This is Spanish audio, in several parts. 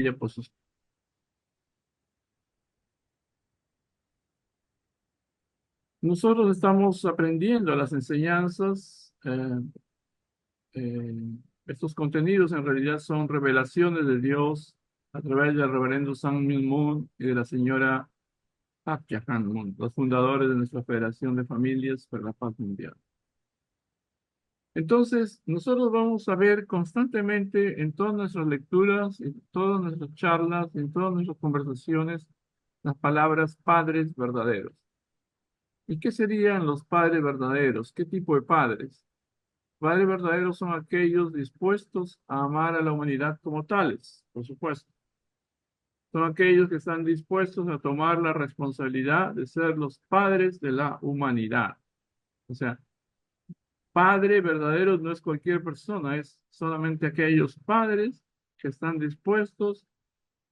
diapositiva. Nosotros estamos aprendiendo las enseñanzas. Estos contenidos en realidad son revelaciones de Dios a través del reverendo Sang Myung Moon y de la señora Park Jae-han Moon, los fundadores de nuestra Federación de Familias para la Paz Mundial. Entonces, nosotros vamos a ver constantemente en todas nuestras lecturas, en todas nuestras charlas, en todas nuestras conversaciones, las palabras padres verdaderos. ¿Y qué serían los padres verdaderos? ¿Qué tipo de padres? Padres verdaderos son aquellos dispuestos a amar a la humanidad como tales, por supuesto. Son aquellos que están dispuestos a tomar la responsabilidad de ser los padres de la humanidad. O sea, padre verdadero no es cualquier persona, es solamente aquellos padres que están dispuestos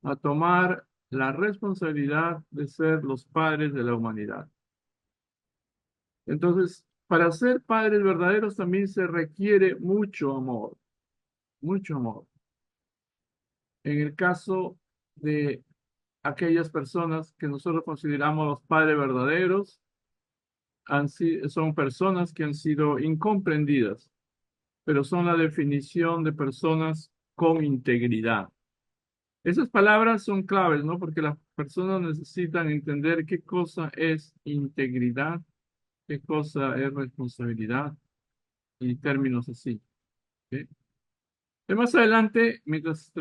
a tomar la responsabilidad de ser los padres de la humanidad. Entonces, para ser padres verdaderos también se requiere mucho amor, mucho amor. En el caso de aquellas personas que nosotros consideramos los padres verdaderos, son personas que han sido incomprendidas, pero son la definición de personas con integridad. Esas palabras son claves, ¿no? Porque las personas necesitan entender qué cosa es integridad, qué cosa es responsabilidad y términos así. ¿Ok? Y más adelante, mientras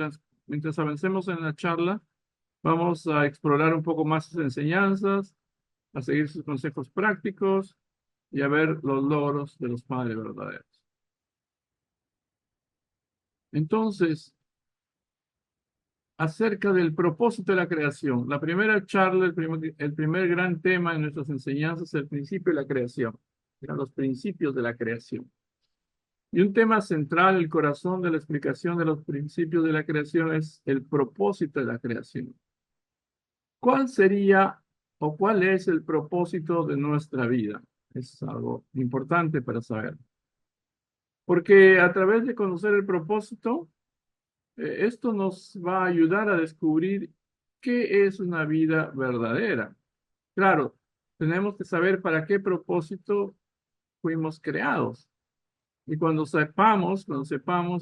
avancemos en la charla, vamos a explorar un poco más sus enseñanzas, a seguir sus consejos prácticos y a ver los logros de los padres verdaderos. Entonces, acerca del propósito de la creación. La primera charla, el primer gran tema en nuestras enseñanzas es el principio de la creación. Eran los principios de la creación. Y un tema central, el corazón de la explicación de los principios de la creación es el propósito de la creación. ¿Cuál sería o cuál es el propósito de nuestra vida? Es algo importante para saber. Porque a través de conocer el propósito, esto nos va a ayudar a descubrir qué es una vida verdadera. Claro, tenemos que saber para qué propósito fuimos creados. Y cuando sepamos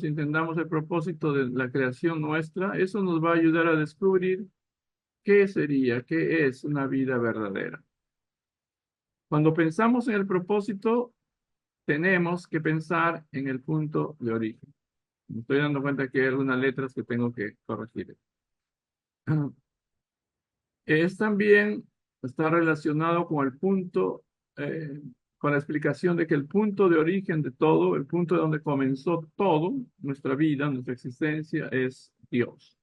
y entendamos el propósito de la creación nuestra, eso nos va a ayudar a descubrir qué es una vida verdadera. Cuando pensamos en el propósito, tenemos que pensar en el punto de origen. Me estoy dando cuenta que hay algunas letras que tengo que corregir. También está relacionado con el punto, con la explicación de que el punto de origen de todo, el punto de donde comenzó todo, nuestra vida, nuestra existencia, es Dios.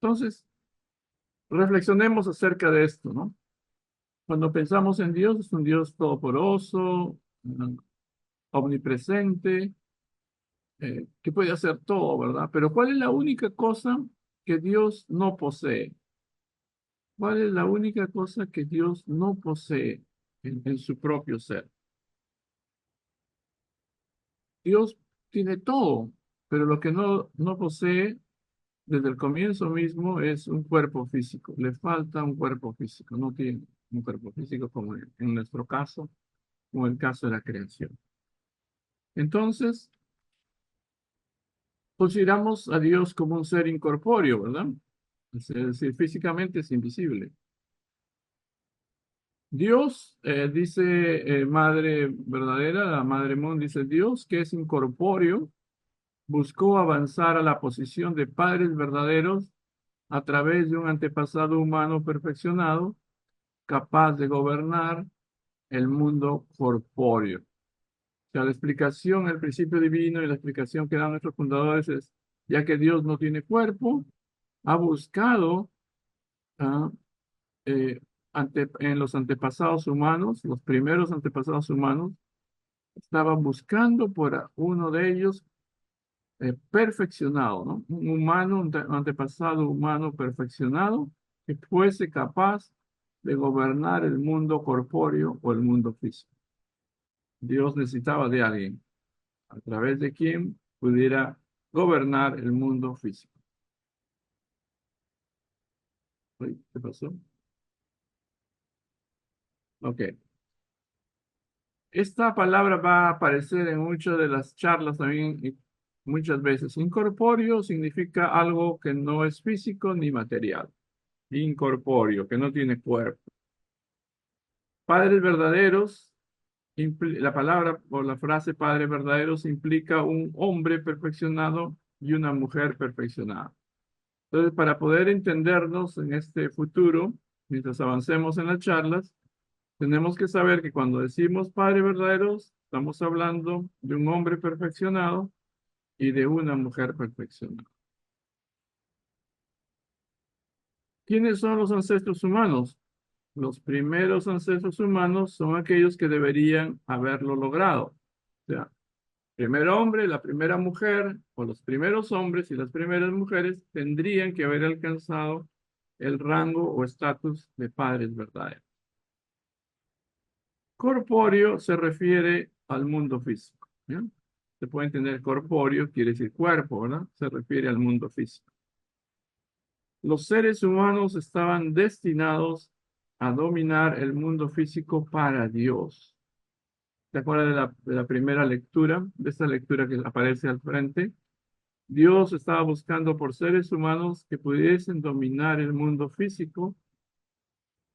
Entonces, reflexionemos acerca de esto, ¿no? Cuando pensamos en Dios, es un Dios todopoderoso, omnipresente, que puede hacer todo, ¿verdad? Pero ¿cuál es la única cosa que Dios no posee? ¿Cuál es la única cosa que Dios no posee en su propio ser? Dios tiene todo, pero lo que no posee desde el comienzo mismo es un cuerpo físico. Le falta un cuerpo físico, no tiene un cuerpo físico como en nuestro caso, como el caso de la creación. Entonces, consideramos a Dios como un ser incorpóreo, ¿verdad? Es decir, físicamente es invisible. Dios, dice Madre Verdadera, la Madre Moon, dice Dios que es incorpóreo, buscó avanzar a la posición de padres verdaderos a través de un antepasado humano perfeccionado, capaz de gobernar el mundo corpóreo. O sea, la explicación, el principio divino y la explicación que dan nuestros fundadores es, ya que Dios no tiene cuerpo, ha buscado ah, eh, en los antepasados humanos, los primeros antepasados humanos, estaban buscando por uno de ellos perfeccionado, ¿no? Un humano, un antepasado humano perfeccionado que fuese capaz de gobernar el mundo corpóreo o el mundo físico. Dios necesitaba de alguien a través de quien pudiera gobernar el mundo físico. Uy, ¿qué pasó? Ok. Esta palabra va a aparecer en muchas de las charlas también, y muchas veces. Incorpóreo significa algo que no es físico ni material. Incorpóreo, que no tiene cuerpo. Padres verdaderos, la palabra o la frase padres verdaderos implica un hombre perfeccionado y una mujer perfeccionada. Entonces, para poder entendernos en este futuro, mientras avancemos en las charlas, tenemos que saber que cuando decimos padres verdaderos, estamos hablando de un hombre perfeccionado y de una mujer perfeccionada. ¿Quiénes son los ancestros humanos? Los primeros ancestros humanos son aquellos que deberían haberlo logrado. O sea, primer hombre, la primera mujer, o los primeros hombres y las primeras mujeres tendrían que haber alcanzado el rango o estatus de padres verdaderos. Corpóreo se refiere al mundo físico. ¿Ya? Se puede entender corpóreo, quiere decir cuerpo, ¿verdad? Se refiere al mundo físico. Los seres humanos estaban destinados a dominar el mundo físico para Dios. ¿Te acuerdas de la primera lectura? De esta lectura que aparece al frente. Dios estaba buscando por seres humanos que pudiesen dominar el mundo físico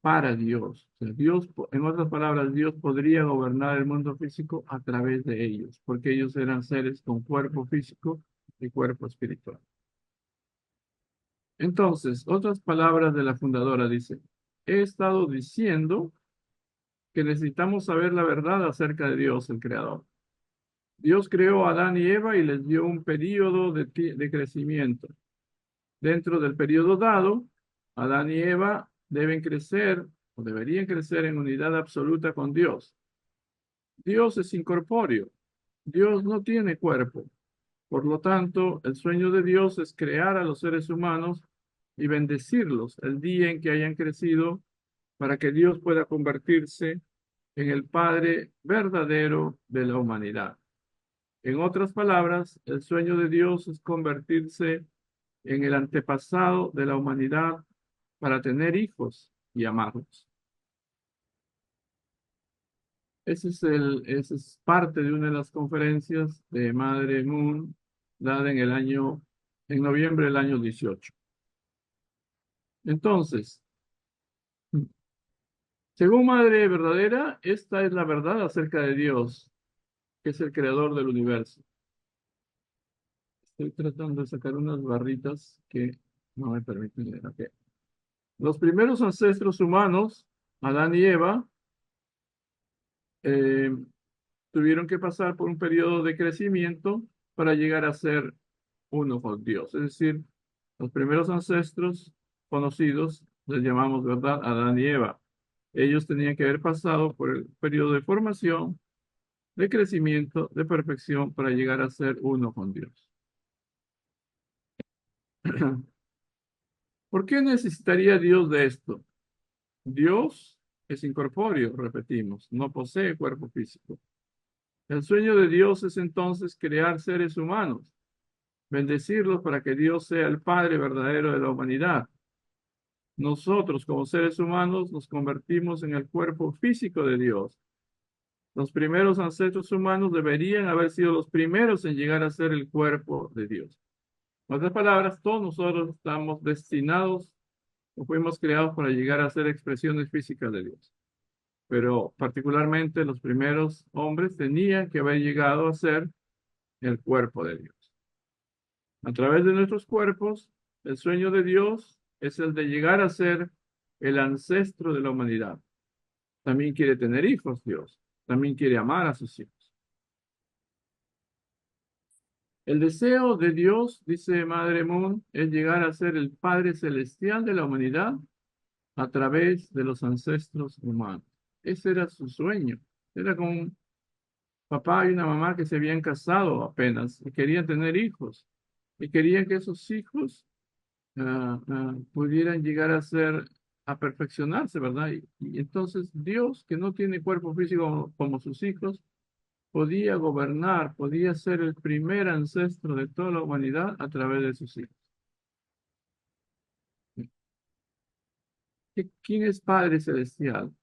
para Dios. O sea, Dios, en otras palabras, Dios podría gobernar el mundo físico a través de ellos, porque ellos eran seres con cuerpo físico y cuerpo espiritual. Entonces, otras palabras de la fundadora dice, he estado diciendo que necesitamos saber la verdad acerca de Dios, el Creador. Dios creó a Adán y Eva y les dio un periodo de crecimiento. Dentro del periodo dado, Adán y Eva deben crecer o deberían crecer en unidad absoluta con Dios. Dios es incorpóreo. Dios no tiene cuerpo. Por lo tanto, el sueño de Dios es crear a los seres humanos y bendecirlos el día en que hayan crecido para que Dios pueda convertirse en el Padre verdadero de la humanidad. En otras palabras, el sueño de Dios es convertirse en el antepasado de la humanidad para tener hijos y amarlos. Ese es parte de una de las conferencias de Madre Moon dada en noviembre del año 18. Entonces, según Madre Verdadera, esta es la verdad acerca de Dios, que es el creador del universo. Estoy tratando de sacar unas barritas que no me permiten leer. Ok. Los primeros ancestros humanos, Adán y Eva, eh, tuvieron que pasar por un periodo de crecimiento para llegar a ser uno con Dios. Es decir, los primeros ancestros conocidos les llamamos, ¿verdad?, Adán y Eva. Ellos tenían que haber pasado por el periodo de formación, de crecimiento, de perfección para llegar a ser uno con Dios. ¿Por qué necesitaría Dios de esto? Dios es incorpóreo, repetimos, no posee cuerpo físico. El sueño de Dios es entonces crear seres humanos, bendecirlos para que Dios sea el Padre verdadero de la humanidad. Nosotros, como seres humanos, nos convertimos en el cuerpo físico de Dios. Los primeros ancestros humanos deberían haber sido los primeros en llegar a ser el cuerpo de Dios. En otras palabras, todos nosotros estamos destinados o fuimos creados para llegar a ser expresiones físicas de Dios. Pero particularmente los primeros hombres tenían que haber llegado a ser el cuerpo de Dios. A través de nuestros cuerpos, el sueño de Dios es el de llegar a ser el ancestro de la humanidad. También quiere tener hijos, Dios. También quiere amar a sus hijos. El deseo de Dios, dice Madre Moon, es llegar a ser el Padre Celestial de la humanidad a través de los ancestros humanos. Ese era su sueño. Era como un papá y una mamá que se habían casado apenas y querían tener hijos. Y querían que esos hijos pudieran llegar a ser, a perfeccionarse, ¿verdad? Y entonces Dios, que no tiene cuerpo físico como sus hijos, podía gobernar, podía ser el primer ancestro de toda la humanidad a través de sus hijos. ¿Quién es Padre Celestial?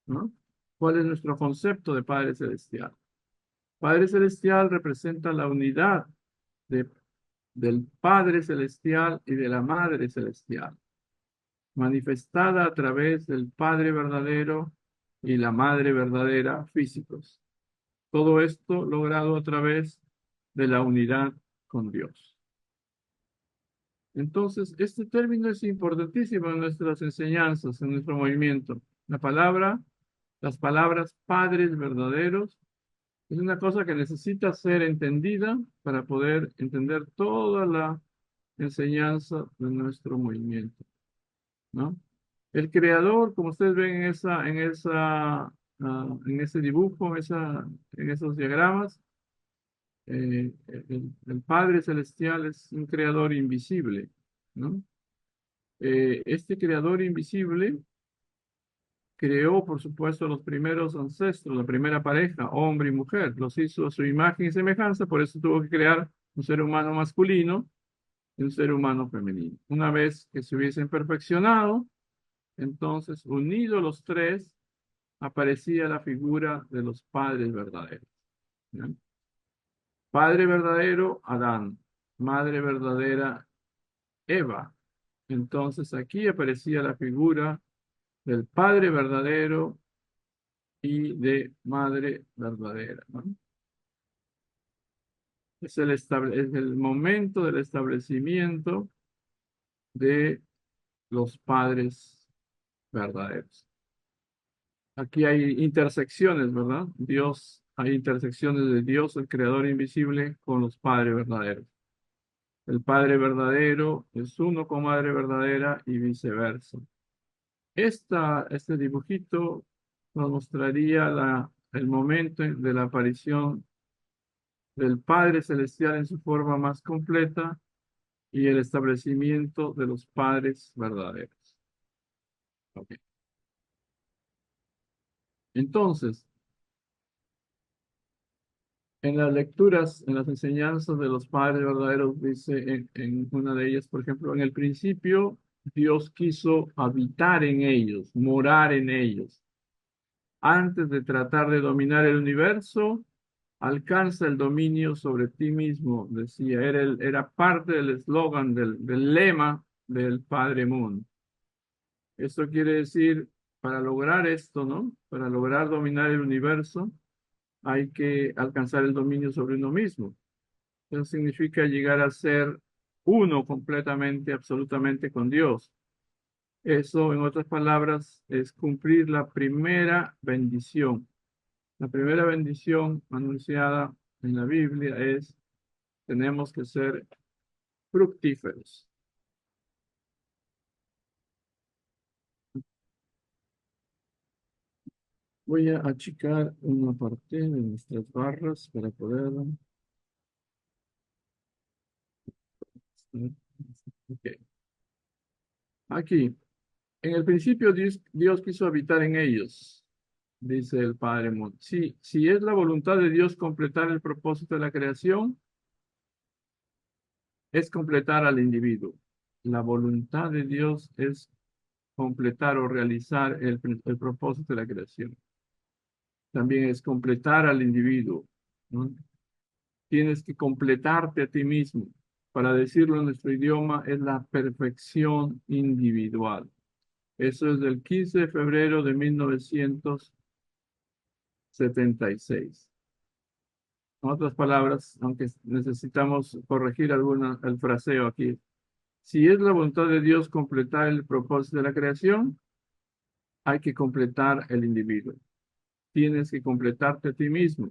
¿No? ¿Cuál es nuestro concepto de Padre Celestial? Padre Celestial representa la unidad de- del Padre Celestial y de la Madre Celestial, manifestada a través del Padre verdadero y la Madre verdadera físicos. Todo esto logrado a través de la unidad con Dios. Entonces, este término es importantísimo en nuestras enseñanzas, en nuestro movimiento. Las palabras padres verdaderos, es una cosa que necesita ser entendida para poder entender toda la enseñanza de nuestro movimiento, ¿no? El creador, como ustedes ven en ese dibujo, en esos diagramas, el Padre Celestial es un creador invisible, ¿no? Este creador invisible creó, por supuesto, los primeros ancestros, la primera pareja, hombre y mujer, los hizo a su imagen y semejanza, por eso tuvo que crear un ser humano masculino y un ser humano femenino. Una vez que se hubiesen perfeccionado, entonces, unidos los tres, aparecía la figura de los padres verdaderos, ¿no? Padre verdadero, Adán. Madre verdadera, Eva. Entonces aquí aparecía la figura del Padre verdadero y de Madre verdadera, ¿no? Es el momento del establecimiento de los padres verdaderos. Aquí hay intersecciones, ¿verdad? Hay intersecciones de Dios, el creador invisible, con los padres verdaderos. El Padre verdadero es uno con Madre verdadera y viceversa. Este dibujito nos mostraría el momento de la aparición del Padre Celestial en su forma más completa y el establecimiento de los padres verdaderos. Ok. Entonces, en las lecturas, en las enseñanzas de los padres verdaderos, dice en una de ellas, por ejemplo, en el principio Dios quiso habitar en ellos, morar en ellos. Antes de tratar de dominar el universo, alcanza el dominio sobre ti mismo, decía. Era parte del eslogan, del lema del Padre Moon. Esto quiere decir, para lograr esto, ¿no? Para lograr dominar el universo, hay que alcanzar el dominio sobre uno mismo. Eso significa llegar a ser uno completamente, absolutamente con Dios. Eso, en otras palabras, es cumplir la primera bendición. La primera bendición anunciada en la Biblia es: tenemos que ser fructíferos. Voy a achicar una parte de nuestras barras para poder... Ok. Aquí, en el principio Dios quiso habitar en ellos, dice el Padre Mon. Si es la voluntad de Dios completar el propósito de la creación, es completar al individuo. La voluntad de Dios es completar o realizar el propósito de la creación. También es completar al individuo, ¿no? Tienes que completarte a ti mismo. Para decirlo en nuestro idioma, es la perfección individual. Eso es del 15 de febrero de 1976. En otras palabras, aunque necesitamos corregir el fraseo aquí, si es la voluntad de Dios completar el propósito de la creación, hay que completar el individuo. Tienes que completarte a ti mismo.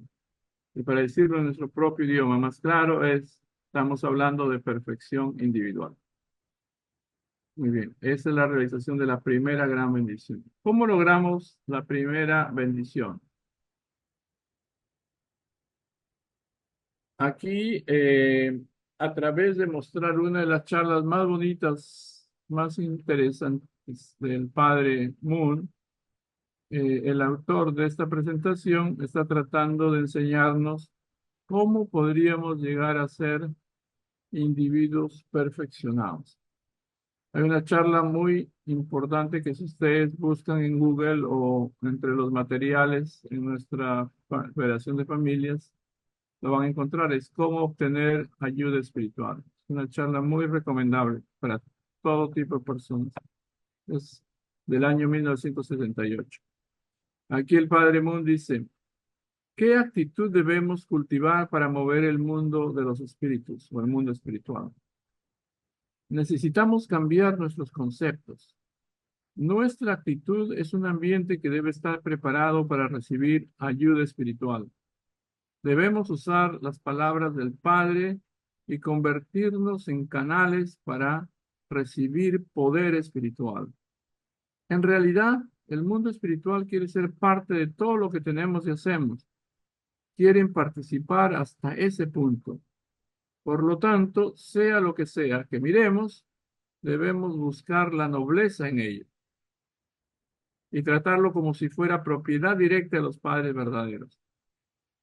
Y para decirlo en nuestro propio idioma más claro, estamos hablando de perfección individual. Muy bien, esa es la realización de la primera gran bendición. ¿Cómo logramos la primera bendición? Aquí, a través de mostrar una de las charlas más bonitas, más interesantes del padre Moon, el autor de esta presentación está tratando de enseñarnos cómo podríamos llegar a ser individuos perfeccionados. Hay una charla muy importante que si ustedes buscan en Google o entre los materiales en nuestra Federación de Familias, lo van a encontrar. Es cómo obtener ayuda espiritual. Es una charla muy recomendable para todo tipo de personas. Es del año 1978. Aquí el Padre Moon dice, ¿qué actitud debemos cultivar para mover el mundo de los espíritus o el mundo espiritual? Necesitamos cambiar nuestros conceptos. Nuestra actitud es un ambiente que debe estar preparado para recibir ayuda espiritual. Debemos usar las palabras del Padre y convertirnos en canales para recibir poder espiritual. En realidad, el mundo espiritual quiere ser parte de todo lo que tenemos y hacemos. Quieren participar hasta ese punto. Por lo tanto, sea lo que sea que miremos, debemos buscar la nobleza en ello y tratarlo como si fuera propiedad directa de los padres verdaderos.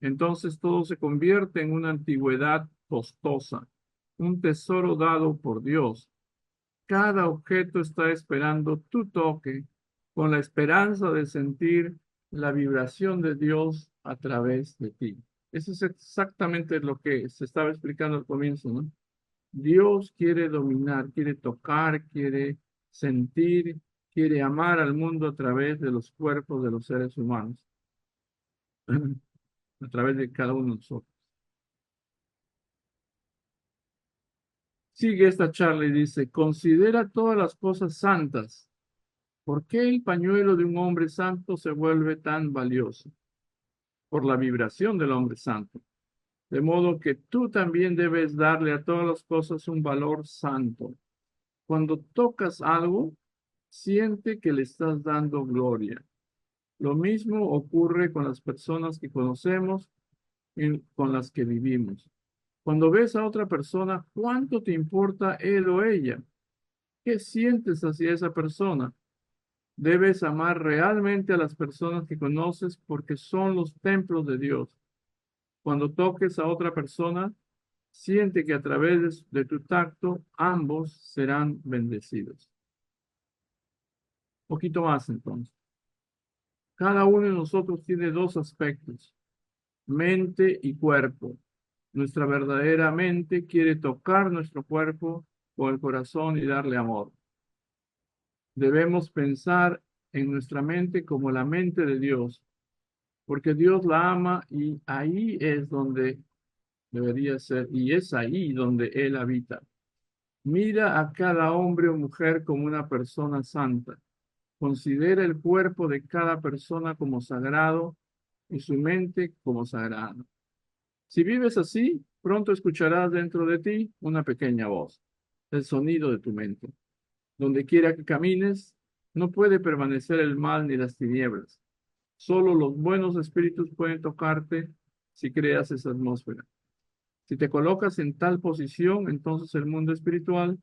Entonces todo se convierte en una antigüedad costosa, un tesoro dado por Dios. Cada objeto está esperando tu toque con la esperanza de sentir la vibración de Dios a través de ti. Eso es exactamente lo que se estaba explicando al comienzo, ¿no? Dios quiere dominar, quiere tocar, quiere sentir, quiere amar al mundo a través de los cuerpos de los seres humanos, a través de cada uno de nosotros. Sigue esta charla y dice, considera todas las cosas santas. ¿Por qué el pañuelo de un hombre santo se vuelve tan valioso? Por la vibración del hombre santo. De modo que tú también debes darle a todas las cosas un valor santo. Cuando tocas algo, siente que le estás dando gloria. Lo mismo ocurre con las personas que conocemos y con las que vivimos. Cuando ves a otra persona, ¿cuánto te importa él o ella? ¿Qué sientes hacia esa persona? Debes amar realmente a las personas que conoces porque son los templos de Dios. Cuando toques a otra persona, siente que a través de tu tacto ambos serán bendecidos. Un poquito más entonces. Cada uno de nosotros tiene dos aspectos, mente y cuerpo. Nuestra verdadera mente quiere tocar nuestro cuerpo con el corazón y darle amor. Debemos pensar en nuestra mente como la mente de Dios, porque Dios la ama y ahí es donde debería ser, y es ahí donde Él habita. Mira a cada hombre o mujer como una persona santa. Considera el cuerpo de cada persona como sagrado y su mente como sagrada. Si vives así, pronto escucharás dentro de ti una pequeña voz, el sonido de tu mente. Donde quiera que camines, no puede permanecer el mal ni las tinieblas. Solo los buenos espíritus pueden tocarte si creas esa atmósfera. Si te colocas en tal posición, entonces el mundo espiritual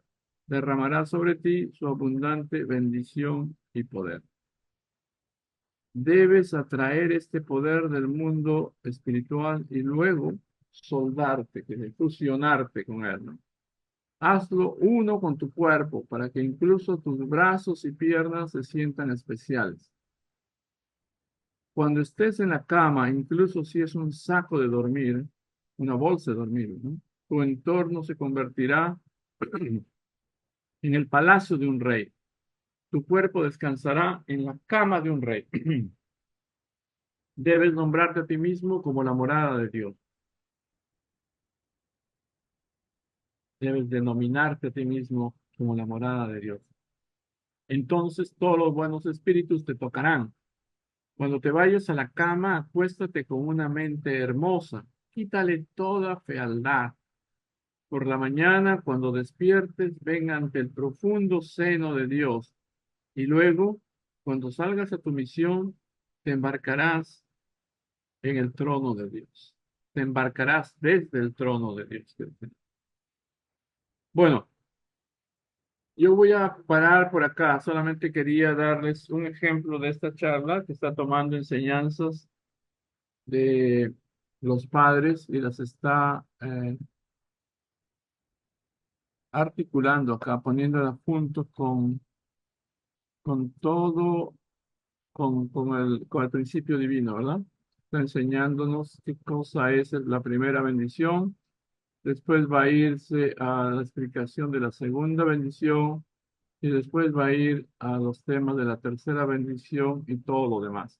derramará sobre ti su abundante bendición y poder. Debes atraer este poder del mundo espiritual y luego soldarte, fusionarte con él, ¿no? Hazlo uno con tu cuerpo para que incluso tus brazos y piernas se sientan especiales. Cuando estés en la cama, incluso si es un saco de dormir, una bolsa de dormir, ¿no? Tu entorno se convertirá en el palacio de un rey. Tu cuerpo descansará en la cama de un rey. Debes nombrarte a ti mismo como la morada de Dios. Debes denominarte a ti mismo como la morada de Dios. Entonces todos los buenos espíritus te tocarán. Cuando te vayas a la cama, acuéstate con una mente hermosa. Quítale toda fealdad. Por la mañana, cuando despiertes, ven ante el profundo seno de Dios. Y luego, cuando salgas a tu misión, te embarcarás en el trono de Dios. Te embarcarás desde el trono de Dios. Bueno, yo voy a parar por acá. Solamente quería darles un ejemplo de esta charla que está tomando enseñanzas de los padres y las está articulando acá, poniéndola junto con todo, con el principio divino, ¿verdad? Está enseñándonos qué cosa es la primera bendición. Después va a irse a la explicación de la segunda bendición y después va a ir a los temas de la tercera bendición y todo lo demás.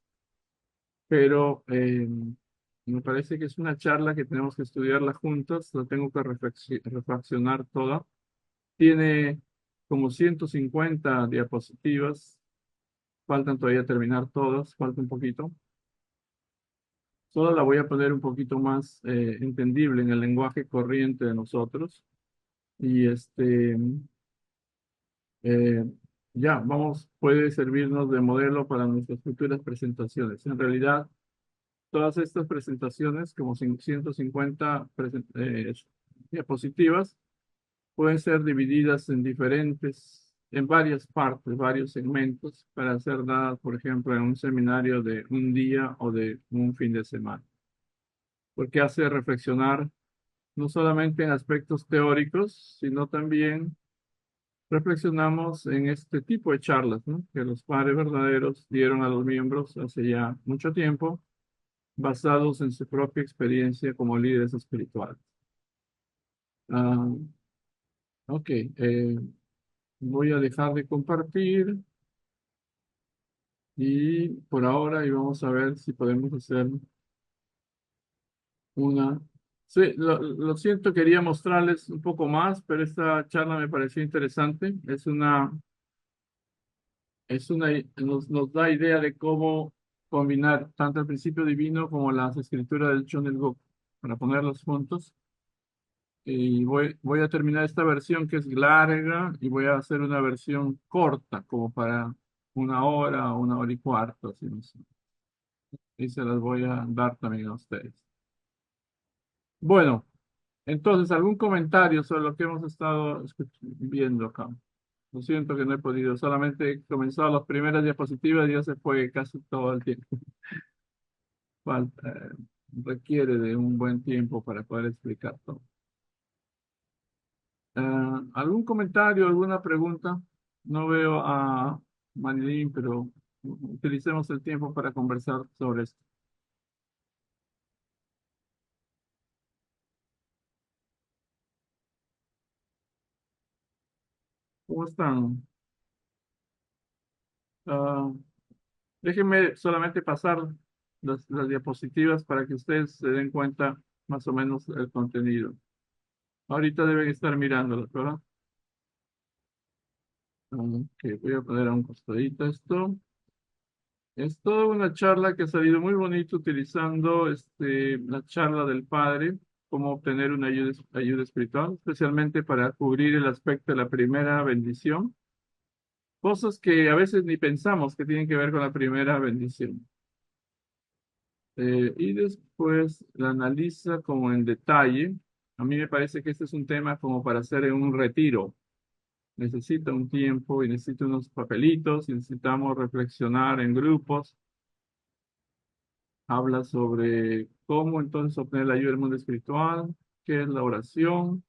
Pero me parece que es una charla que tenemos que estudiarla juntas, la tengo que reflexionar toda. Tiene como 150 diapositivas, faltan todavía terminar todas, falta un poquito. Toda la voy a poner un poquito más entendible en el lenguaje corriente de nosotros. Y eh, ya, vamos, puede servirnos de modelo para nuestras futuras presentaciones. En realidad, todas estas presentaciones, como 150 diapositivas, pueden ser divididas en varias partes, varios segmentos, para ser dadas, por ejemplo, en un seminario de un día o de un fin de semana. Porque hace reflexionar no solamente en aspectos teóricos, sino también reflexionamos en este tipo de charlas, ¿no? Que los padres verdaderos dieron a los miembros hace ya mucho tiempo, basados en su propia experiencia como líderes espirituales. Ah, ok, voy a dejar de compartir y por ahora y vamos a ver si podemos hacer una... Sí, lo siento, quería mostrarles un poco más, pero esta charla me pareció interesante. Nos da idea de cómo combinar tanto el principio divino como las escrituras del Chonel para ponerlos juntos. Y voy a terminar esta versión que es larga y voy a hacer una versión corta, como para una hora y cuarto, así no sé. Y se las voy a dar también a ustedes. Bueno, entonces, ¿algún comentario sobre lo que hemos estado viendo acá? Lo siento que no he podido, solamente he comenzado las primeras diapositivas y ya se fue casi todo el tiempo. Falta, requiere de un buen tiempo para poder explicar todo. ¿Algún comentario, alguna pregunta? No veo a Marilyn, pero utilicemos el tiempo para conversar sobre esto. ¿Cómo están? Ah, déjenme solamente pasar las diapositivas para que ustedes se den cuenta más o menos el contenido. Ahorita deben estar mirándolas, ¿verdad? Ok, voy a poner a un costadito esto. Es toda una charla que ha salido muy bonito utilizando la charla del Padre, cómo obtener una ayuda espiritual, especialmente para cubrir el aspecto de la primera bendición, cosas que a veces ni pensamos que tienen que ver con la primera bendición. Y después la analiza como en detalle. A mí me parece que este es un tema como para hacer en un retiro. Necesita un tiempo y necesita unos papelitos, y necesitamos reflexionar en grupos. Habla sobre cómo entonces obtener la ayuda del mundo espiritual, qué es la oración,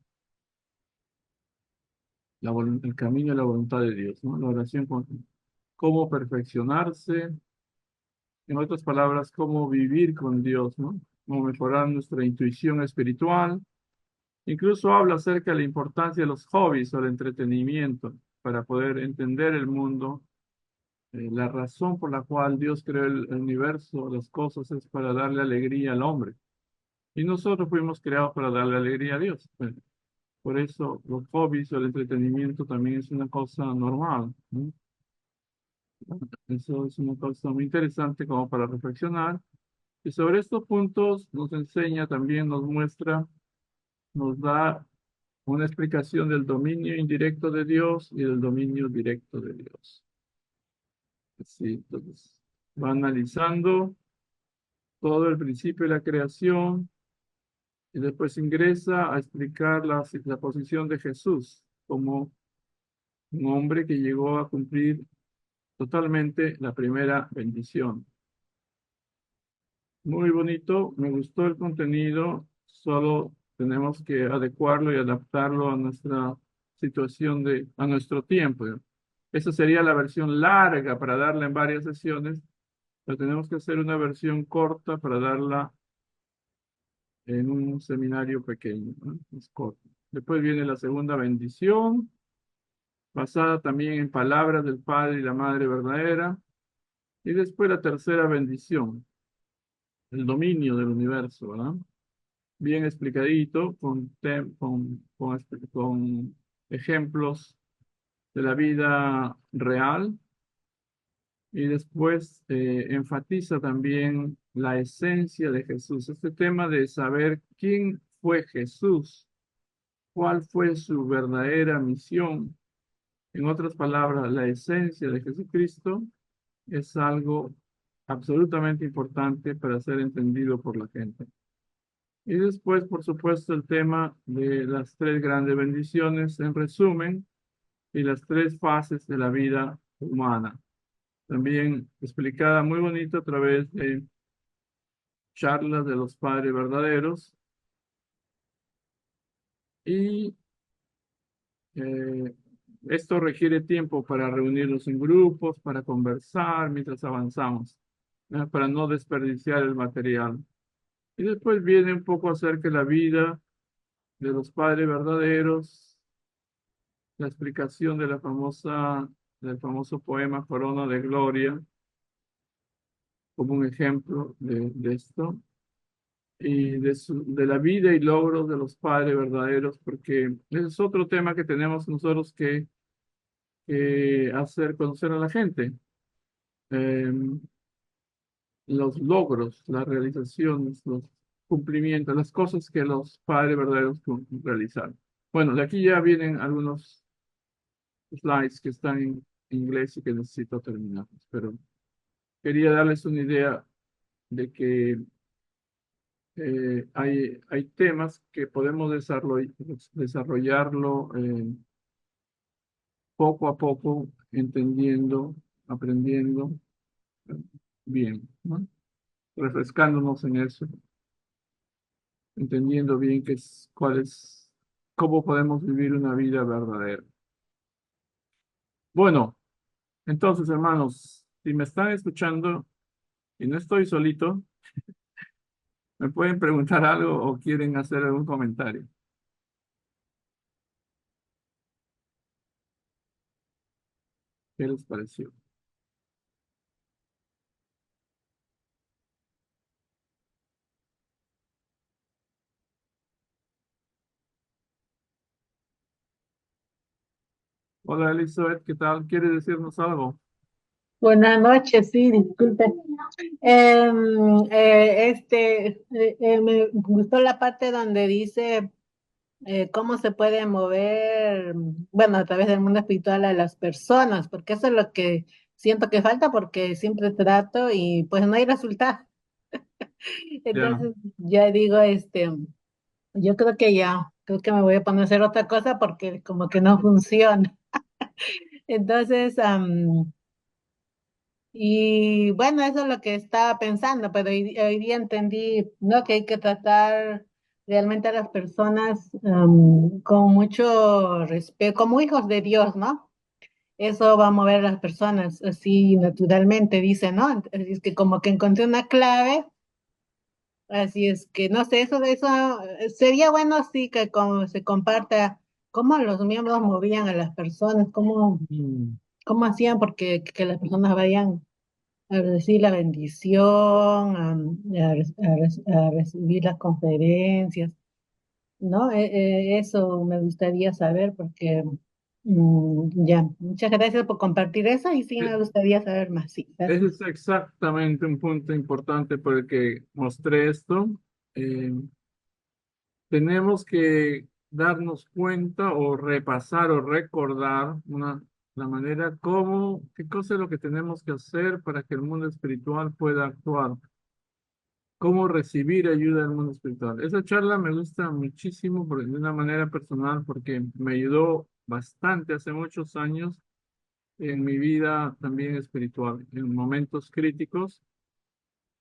el camino y la voluntad de Dios, ¿no? La oración, cómo perfeccionarse, en otras palabras, cómo vivir con Dios, ¿no? Cómo mejorar nuestra intuición espiritual. Incluso habla acerca de la importancia de los hobbies o el entretenimiento para poder entender el mundo. La razón por la cual Dios creó el universo, las cosas, es para darle alegría al hombre. Y nosotros fuimos creados para darle alegría a Dios. Por eso los hobbies o el entretenimiento también es una cosa normal, ¿no? Eso es una cosa muy interesante como para reflexionar. Y sobre estos puntos nos enseña también, nos muestra, nos da una explicación del dominio indirecto de Dios y del dominio directo de Dios. Así, entonces, va analizando todo el principio de la creación y después ingresa a explicar la posición de Jesús como un hombre que llegó a cumplir totalmente la primera bendición. Muy bonito, me gustó el contenido, solo tenemos que adecuarlo y adaptarlo a nuestra situación a nuestro tiempo. Esa sería la versión larga para darla en varias sesiones, pero tenemos que hacer una versión corta para darla en un seminario pequeño, ¿no? Es corto. Después viene la segunda bendición, basada también en palabras del Padre y la Madre verdadera. Y después la tercera bendición, el dominio del universo, ¿verdad? Bien explicadito, con ejemplos de la vida real. Y después enfatiza también la esencia de Jesús. Este tema de saber quién fue Jesús, cuál fue su verdadera misión. En otras palabras, la esencia de Jesucristo es algo absolutamente importante para ser entendido por la gente. Y después, por supuesto, el tema de las tres grandes bendiciones, en resumen, y las tres fases de la vida humana. También explicada muy bonito a través de charlas de los padres verdaderos. Y eh, esto requiere tiempo para reunirnos en grupos, para conversar mientras avanzamos, para no desperdiciar el material. Y después viene un poco acerca de la vida de los padres verdaderos, la explicación de del famoso poema Corona de Gloria, como un ejemplo de esto, y de la vida y logros de los padres verdaderos, porque ese es otro tema que tenemos nosotros que hacer conocer a la gente. Eh, los logros, las realizaciones, los cumplimientos, las cosas que los padres verdaderos realizaron. Bueno, de aquí ya vienen algunos slides que están en inglés y que necesito terminar, pero quería darles una idea de que hay temas que podemos desarrollarlo poco a poco, entendiendo, aprendiendo bien, ¿no? Refrescándonos en eso, entendiendo bien cómo podemos vivir una vida verdadera. Bueno, entonces, hermanos, si me están escuchando y no estoy solito, ¿me pueden preguntar algo o quieren hacer algún comentario? ¿Qué les pareció? Hola, Elizabeth, ¿qué tal? ¿Quieres decirnos algo? Buenas noches, sí, disculpe. Me gustó la parte donde dice cómo se puede mover, bueno, a través del mundo espiritual a las personas, porque eso es lo que siento que falta, porque siempre trato y pues no hay resultado. Ya, Entonces, ya digo, yo creo que me voy a poner a hacer otra cosa porque como que no funciona. Entonces, y bueno, eso es lo que estaba pensando, pero hoy día entendí, ¿no? Que hay que tratar realmente a las personas con mucho respeto, como hijos de Dios, ¿no? Eso va a mover a las personas así naturalmente, dice, ¿no? Así es que como que encontré una clave, así es que no sé, eso sería bueno sí que como se comparta cómo los miembros movían a las personas, cómo hacían porque que las personas vayan a recibir la bendición, a recibir las conferencias, ¿no? Eso me gustaría saber porque ya, muchas gracias por compartir eso y sí e- me gustaría saber más, sí, ese gracias. es exactamente un punto importante por el que mostré esto. Eh, tenemos que darnos cuenta o repasar o recordar la manera qué cosa es lo que tenemos que hacer para que el mundo espiritual pueda actuar, cómo recibir ayuda del mundo espiritual. Esa charla me gusta muchísimo de una manera personal porque me ayudó bastante hace muchos años en mi vida también espiritual, en momentos críticos.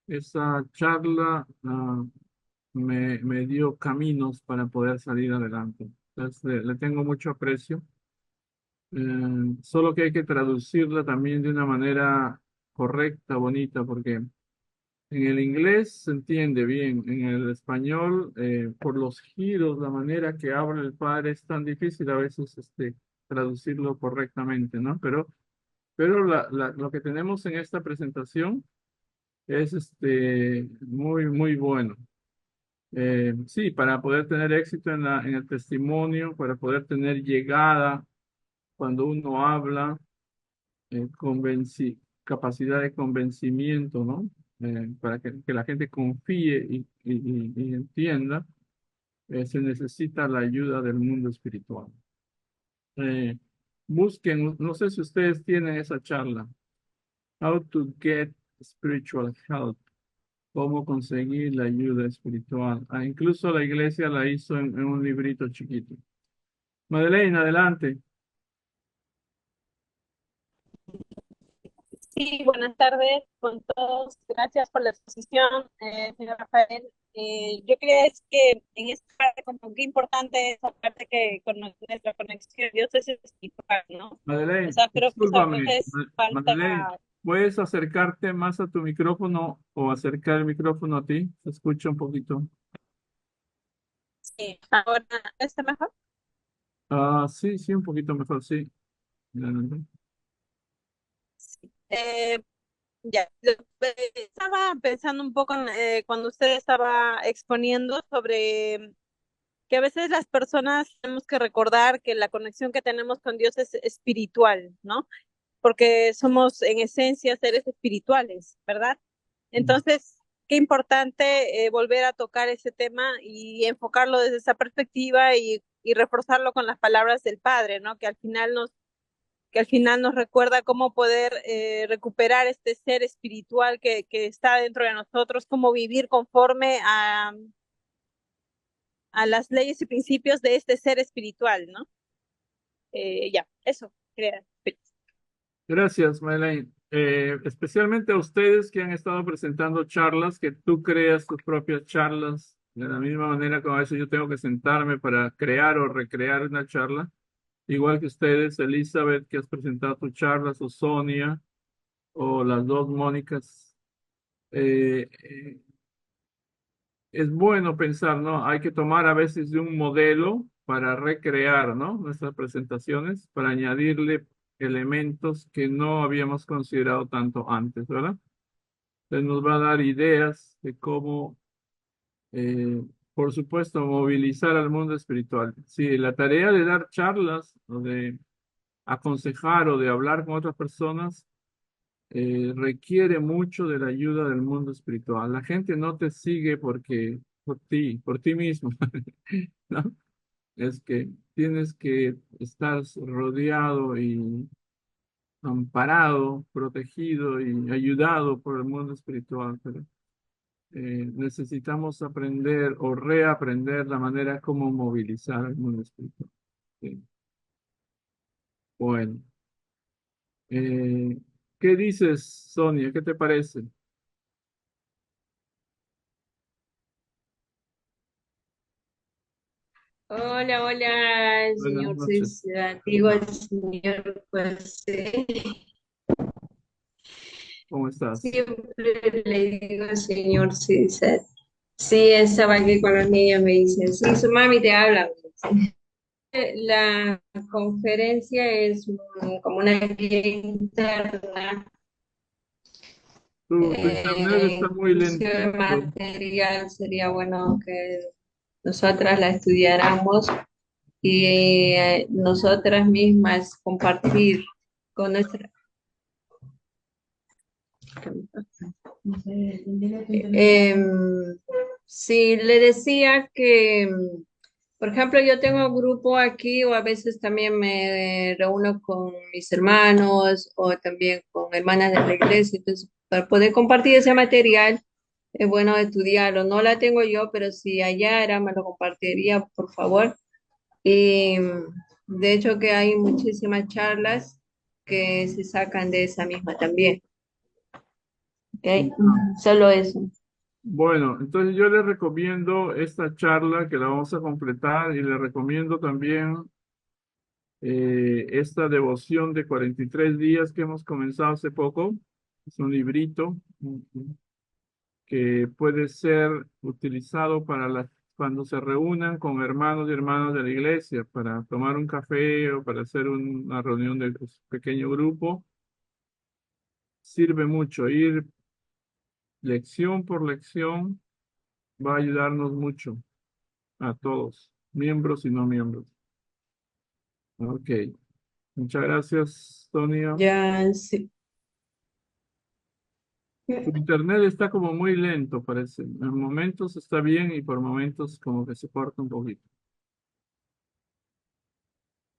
Esa charla me dio caminos para poder salir adelante. Le tengo mucho aprecio. Solo que hay que traducirla también de una manera correcta, bonita, porque en el inglés se entiende bien, en el español, por los giros, la manera que habla el padre es tan difícil a veces traducirlo correctamente, ¿no? Pero lo que tenemos en esta presentación es muy, muy bueno. Sí, para poder tener éxito en el testimonio, para poder tener llegada cuando uno habla, capacidad de convencimiento, ¿no? Para que la gente confíe y entienda, se necesita la ayuda del mundo espiritual. Eh, Busquen, no sé si ustedes tienen esa charla, How to Get Spiritual Help, cómo conseguir la ayuda espiritual. Incluso la iglesia la hizo en un librito chiquito. Madeleine, adelante. Sí, buenas tardes con todos. Gracias por la exposición, señor Rafael. Yo creo es que en esta parte como que importante esa parte que con nuestra conexión Dios es espiritual, ¿no? O Madeleine, sea, creo que a discúlpame. veces falta. Madeleine, ¿puedes acercarte más a tu micrófono o acercar el micrófono a ti? Se escucha un poquito. Sí, ahora está mejor. Sí, sí, un poquito mejor, sí. Adelante. Eh, ya, estaba pensando un poco cuando usted estaba exponiendo sobre que a veces las personas tenemos que recordar que la conexión que tenemos con Dios es espiritual, ¿no? Porque somos en esencia seres espirituales, ¿verdad? Entonces, qué importante volver a tocar ese tema y enfocarlo desde esa perspectiva y reforzarlo con las palabras del Padre, ¿no? Que al final nos recuerda cómo poder recuperar este ser espiritual que está dentro de nosotros, cómo vivir conforme a las leyes y principios de este ser espiritual, ¿no? Ya, eso, quería decir. Gracias, Madeleine. Especialmente a ustedes que han estado presentando charlas, que tú creas tus propias charlas, de la misma manera como a veces yo tengo que sentarme para crear o recrear una charla. Igual que ustedes, Elizabeth, que has presentado tus charlas, o Sonia, o las dos Mónicas. Eh, eh, es bueno pensar, ¿no? Hay que tomar a veces de un modelo para recrear, ¿no? Nuestras presentaciones, para añadirle elementos que no habíamos considerado tanto antes, ¿verdad? Entonces nos va a dar ideas de cómo, eh, por supuesto, movilizar al mundo espiritual. Sí, la tarea de dar charlas o de aconsejar o de hablar con otras personas requiere mucho de la ayuda del mundo espiritual. La gente no te sigue por ti mismo, ¿no? Es que tienes que estar rodeado y amparado, protegido y ayudado por el mundo espiritual. Pero, necesitamos aprender o reaprender la manera como movilizar el mundo espiritual. Sí. Bueno, eh, ¿qué dices, Sonia? ¿Qué te parece? Hola, hola, Buenas señor noches. César. Digo al señor José. ¿Cómo estás? Siempre le digo señor César. Sí, estaba aquí con los niños, me dicen, sí, su mami te habla. La conferencia es como una guía interna, Tu internet está muy inclusive lentito. material, sería bueno que nosotras la estudiáramos y nosotras mismas compartir con nuestra. Sí, le decía que, por ejemplo, yo tengo un grupo aquí o a veces también me reúno con mis hermanos o también con hermanas de la iglesia, entonces para poder compartir ese material es bueno estudiarlo. No la tengo yo, pero si hallara me lo compartiría, por favor. Y de hecho que hay muchísimas charlas que se sacan de esa misma también. ¿Ok? Solo eso. Bueno, entonces yo les recomiendo esta charla que la vamos a completar y les recomiendo también esta devoción de 43 días que hemos comenzado hace poco. Es un librito que puede ser utilizado para cuando se reúnan con hermanos y hermanas de la iglesia para tomar un café o para hacer una reunión de pequeño grupo. Sirve mucho ir lección por lección, va a ayudarnos mucho a todos, miembros y no miembros. Ok, muchas gracias, Sonia. Ya, sí. Tu internet está como muy lento, parece. En momentos está bien y por momentos como que se corta un poquito.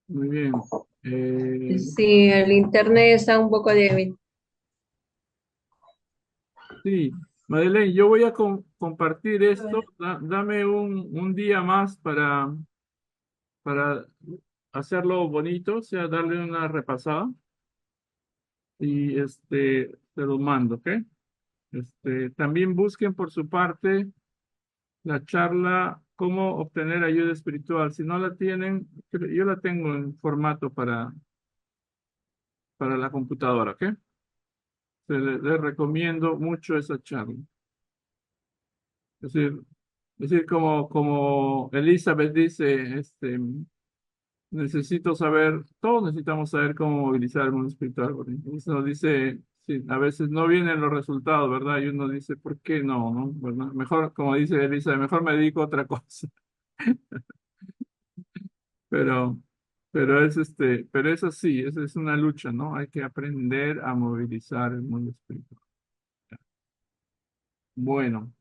Muy bien. Sí, el internet está un poco débil. Sí, Madeleine, yo voy a compartir esto. Dame un día más para hacerlo bonito, o sea, darle una repasada y te lo mando, ¿ok? También busquen por su parte la charla Cómo obtener ayuda espiritual. Si no la tienen, yo la tengo en formato para la computadora, ¿ok? Les recomiendo mucho esa charla. Es decir, como Elizabeth dice, necesito saber, todos necesitamos saber cómo movilizar el mundo espiritual. Porque eso nos dice, sí, a veces no vienen los resultados, ¿verdad? Y uno dice, ¿por qué no? ¿No? ¿Verdad? Mejor, como dice Elizabeth, mejor me dedico a otra cosa. Pero, pero eso sí, eso es una lucha, ¿no? Hay que aprender a movilizar el mundo espiritual. Bueno,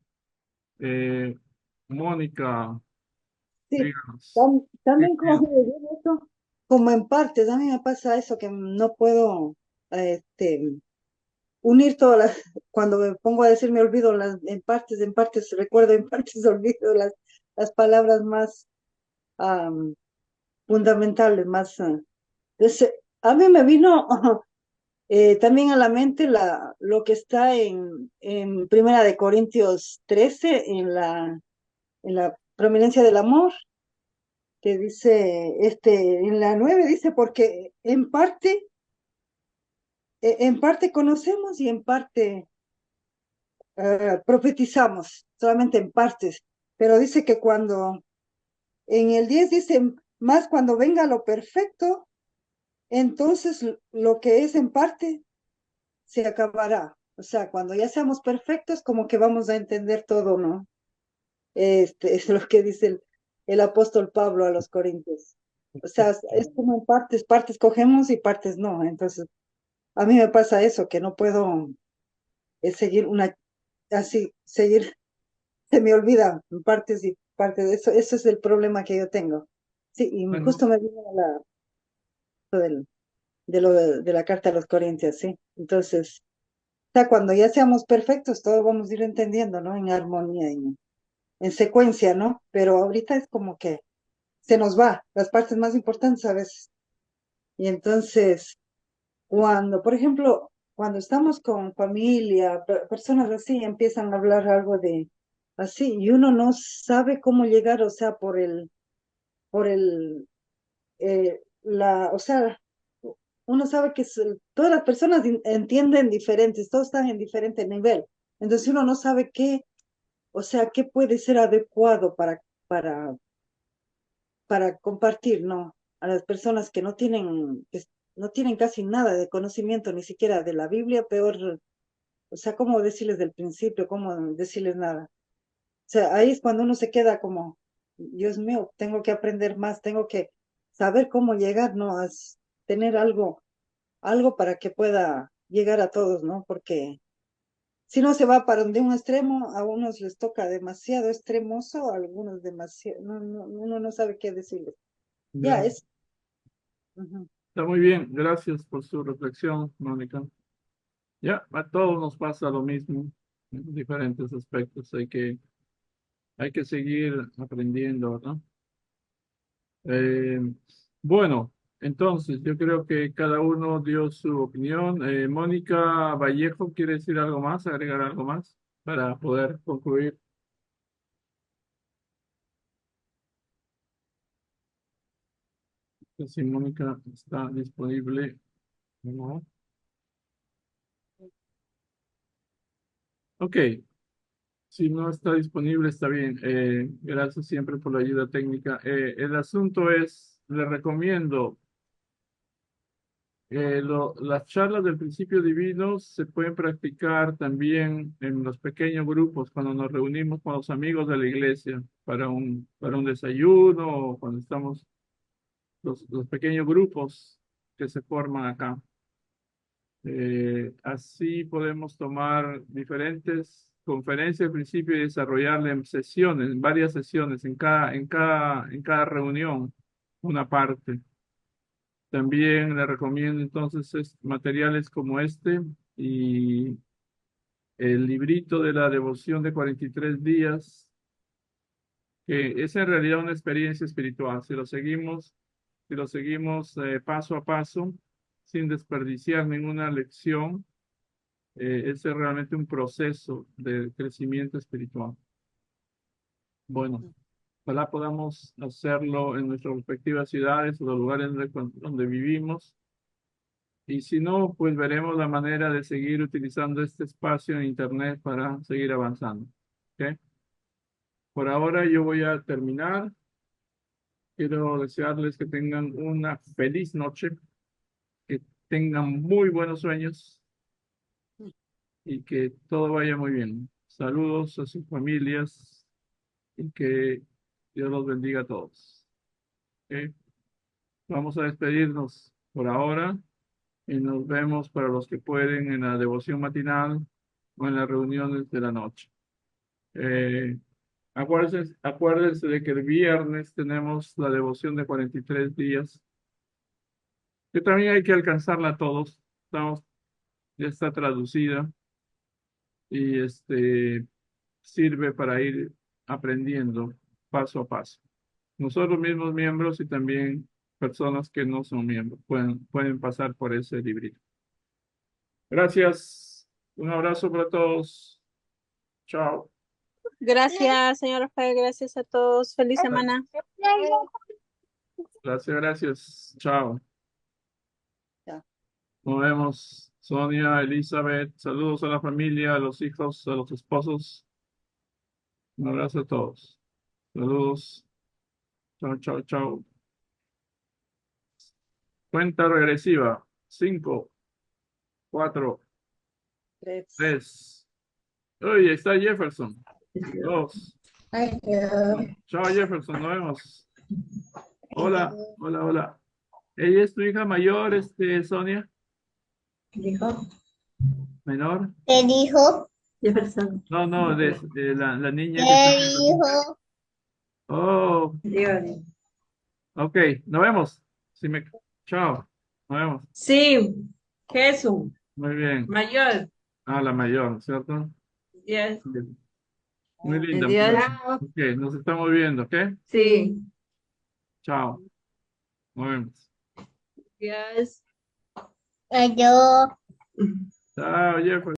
eh, Mónica, Sí, díganos. ¿Qué también como piensas? me viene eso, como en partes, a mí me pasa eso que no puedo unir todas las, cuando me pongo a decir me olvido en partes recuerdo, en partes olvido las palabras más am, fundamentales, más... a mí me vino también a la mente lo que está en Primera de Corintios 13, en la prominencia del amor que dice, en la 9 dice, porque en parte conocemos y en parte profetizamos, solamente en partes, pero dice que en el 10 dice, más cuando venga lo perfecto, entonces lo que es en parte se acabará. O sea, cuando ya seamos perfectos, como que vamos a entender todo, ¿no? Es lo que dice el apóstol Pablo a los Corintios. O sea, es como en partes, partes cogemos y partes no. Entonces, a mí me pasa eso, que no puedo seguir seguir, se me olvida en partes y partes de eso. Eso es el problema que yo tengo. Sí, y Bueno, justo me vino de la carta a los Corintios, sí. Entonces, o sea, cuando ya seamos perfectos, todos vamos a ir entendiendo, ¿no? En armonía, en secuencia, ¿no? Pero ahorita es como que se nos va las partes más importantes a veces. Y entonces, por ejemplo, cuando estamos con familia, personas así, empiezan a hablar algo de así, y uno no sabe cómo llegar, o sea, o sea, uno sabe que todas las personas entienden diferentes, todos están en diferente nivel. Entonces uno no sabe o sea, qué puede ser adecuado para para compartir, ¿no? A las personas que no tienen casi nada de conocimiento, ni siquiera de la Biblia, peor, o sea, cómo decirles del principio, cómo decirles nada. O sea, ahí es cuando uno se queda como, Dios mío, tengo que aprender más, tengo que saber cómo llegar, ¿no? Tener algo para que pueda llegar a todos, ¿no? Porque si no se va para de un extremo, a unos les toca demasiado extremoso, a algunos demasiado, uno no sabe qué decirles. Ya, ya. es. Ujú. Está muy bien, gracias por su reflexión, Mónica. Ya, a todos nos pasa lo mismo en diferentes aspectos. Hay que seguir aprendiendo, ¿verdad? Eh, bueno, entonces yo creo que cada uno dio su opinión. Mónica Vallejo, ¿quiere decir algo más, agregar algo más? para poder concluir. Si Mónica está disponible. No. Ok. Si no está disponible, está bien. Gracias siempre por la ayuda técnica. El asunto es, le recomiendo, las charlas del principio divino se pueden practicar también en los pequeños grupos, cuando nos reunimos con los amigos de la iglesia para un desayuno o cuando estamos los pequeños grupos que se forman acá. Así podemos tomar diferentes conferencias al principio y desarrollarle en sesiones, en varias sesiones, en cada reunión, una parte. También le recomiendo entonces materiales como este y el librito de la devoción de 43 días, que es en realidad una experiencia espiritual. Si lo seguimos paso a paso, sin desperdiciar ninguna lección, ese es realmente un proceso de crecimiento espiritual. Bueno, ojalá podamos hacerlo en nuestras respectivas ciudades o los lugares donde vivimos. Y si no, pues veremos la manera de seguir utilizando este espacio en Internet para seguir avanzando. ¿Ok? Por ahora yo voy a terminar. Quiero desearles que tengan una feliz noche, que tengan muy buenos sueños y que todo vaya muy bien. Saludos a sus familias y que Dios los bendiga a todos. ¿Ok? Vamos a despedirnos por ahora y nos vemos para los que pueden en la devoción matinal o en las reuniones de la noche. Acuérdense de que el viernes tenemos la devoción de 43 días, que también hay que alcanzarla todos. Ya está traducida y sirve para ir aprendiendo paso a paso. Nosotros mismos miembros y también personas que no son miembros pueden pasar por ese librito. Gracias. Un abrazo para todos. Chao. Gracias, señor Rafael. Gracias a todos. Feliz semana. Gracias. Chao. Ya. Nos vemos. Sonia, Elizabeth, saludos a la familia, a los hijos, a los esposos. Un abrazo a todos. Saludos. Chao, chao, chao. Cuenta regresiva. 5, 4, Tres. 3. Oye, está Jefferson. 2. Chao, Jefferson. Nos vemos. Hola, hola, hola. ¿Ella es tu hija mayor, Sonia? ¿Dijo? ¿Menor? ¿Qué dijo? Jefferson. No, de la niña que ¿Qué está. dijo? Oh, Dígale. ok. Nos vemos. Chao. Nos vemos. Sí, Jesús, Muy bien. mayor. Ah, la mayor, ¿cierto? Yes. Muy linda. Dios. Ok, nos estamos viendo, ¿ok? Sí. Chao. Nos vemos. Yes. Yo. Chao, Jefferson.